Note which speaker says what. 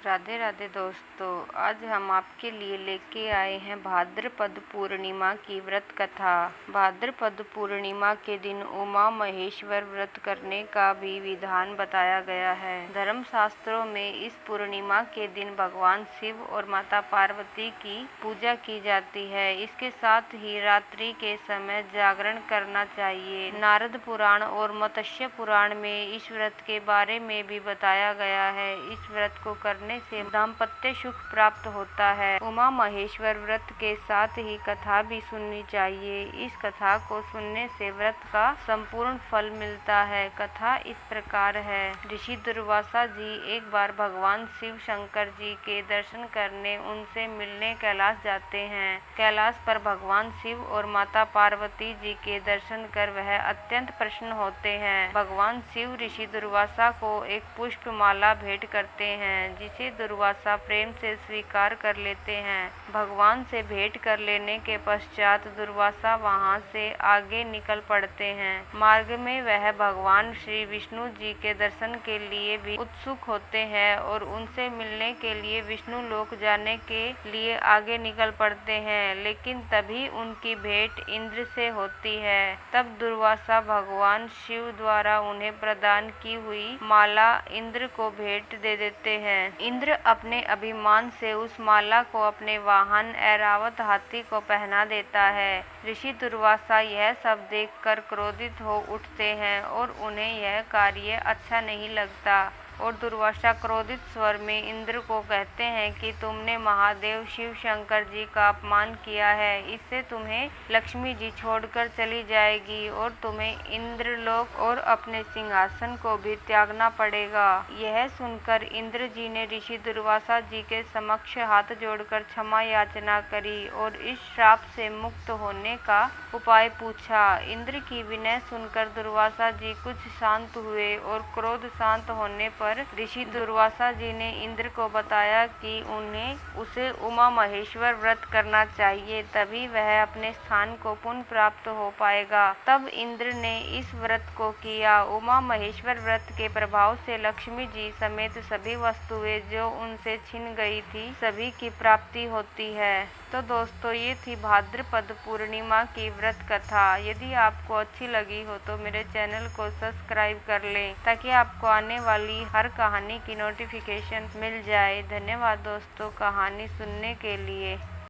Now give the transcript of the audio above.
Speaker 1: राधे राधे दोस्तों, आज हम आपके लिए लेके आए हैं भाद्रपद पूर्णिमा की व्रत कथा। भाद्रपद पूर्णिमा के दिन उमा महेश्वर व्रत करने का भी विधान बताया गया है। धर्म शास्त्रों में इस पूर्णिमा के दिन भगवान शिव और माता पार्वती की पूजा की जाती है। इसके साथ ही रात्रि के समय जागरण करना चाहिए। नारद पुराण और मत्स्य पुराण में इस व्रत के बारे में भी बताया गया है। इस व्रत को करने से दाम्पत्य सुख प्राप्त होता है। उमा महेश्वर व्रत के साथ ही कथा भी सुननी चाहिए। इस कथा को सुनने से व्रत का संपूर्ण फल मिलता है। कथा इस प्रकार है। ऋषि दुर्वासा जी एक बार भगवान शिव शंकर जी के दर्शन करने उनसे मिलने कैलाश जाते हैं। कैलाश पर भगवान शिव और माता पार्वती जी के दर्शन कर वह अत्यंत प्रसन्न होते हैं। भगवान शिव ऋषि दुर्वासा को एक पुष्प माला भेंट करते हैं, जिसे दुर्वासा प्रेम से स्वीकार कर लेते हैं। भगवान से भेंट कर लेने के पश्चात दुर्वासा वहां से आगे निकल पड़ते हैं। मार्ग में वह भगवान श्री विष्णु जी के दर्शन के लिए भी उत्सुक होते हैं और उनसे मिलने के लिए विष्णु लोक जाने के लिए आगे निकल पड़ते हैं, लेकिन तभी उनकी भेंट इंद्र से होती है। तब दुर्वासा भगवान शिव द्वारा उन्हें प्रदान की हुई माला इंद्र को भेंट दे देते हैं। इंद्र अपने अभिमान से उस माला को अपने वाहन ऐरावत हाथी को पहना देता है। ऋषि दुर्वासा यह सब देखकर क्रोधित हो उठते हैं और उन्हें यह कार्य अच्छा नहीं लगता और दुर्वासा क्रोधित स्वर में इंद्र को कहते हैं कि तुमने महादेव शिव शंकर जी का अपमान किया है। इससे तुम्हें लक्ष्मी जी छोड़कर चली जाएगी और तुम्हें इंद्रलोक और अपने सिंहासन को भी त्यागना पड़ेगा। यह सुनकर इंद्र जी ने ऋषि दुर्वासा जी के समक्ष हाथ जोड़कर क्षमा याचना करी और इस श्राप से मुक्त होने का उपाय पूछा। इंद्र की विनय सुनकर दुर्वासा जी कुछ शांत हुए और क्रोध शांत होने पर ऋषि दुर्वासा जी ने इंद्र को बताया कि उसे उमा महेश्वर व्रत करना चाहिए, तभी वह अपने स्थान को पुनः प्राप्त हो पाएगा। तब इंद्र ने इस व्रत को किया। उमा महेश्वर व्रत के प्रभाव से लक्ष्मी जी समेत सभी वस्तुएं जो उनसे छिन गई थी सभी की प्राप्ति होती है। तो दोस्तों, ये थी भाद्रपद पूर्णिमा की व्रत कथा। यदि आपको अच्छी लगी हो तो मेरे चैनल को सब्सक्राइब कर लें, ताकि आपको आने वाली हर कहानी की नोटिफिकेशन मिल जाए। धन्यवाद दोस्तों कहानी सुनने के लिए।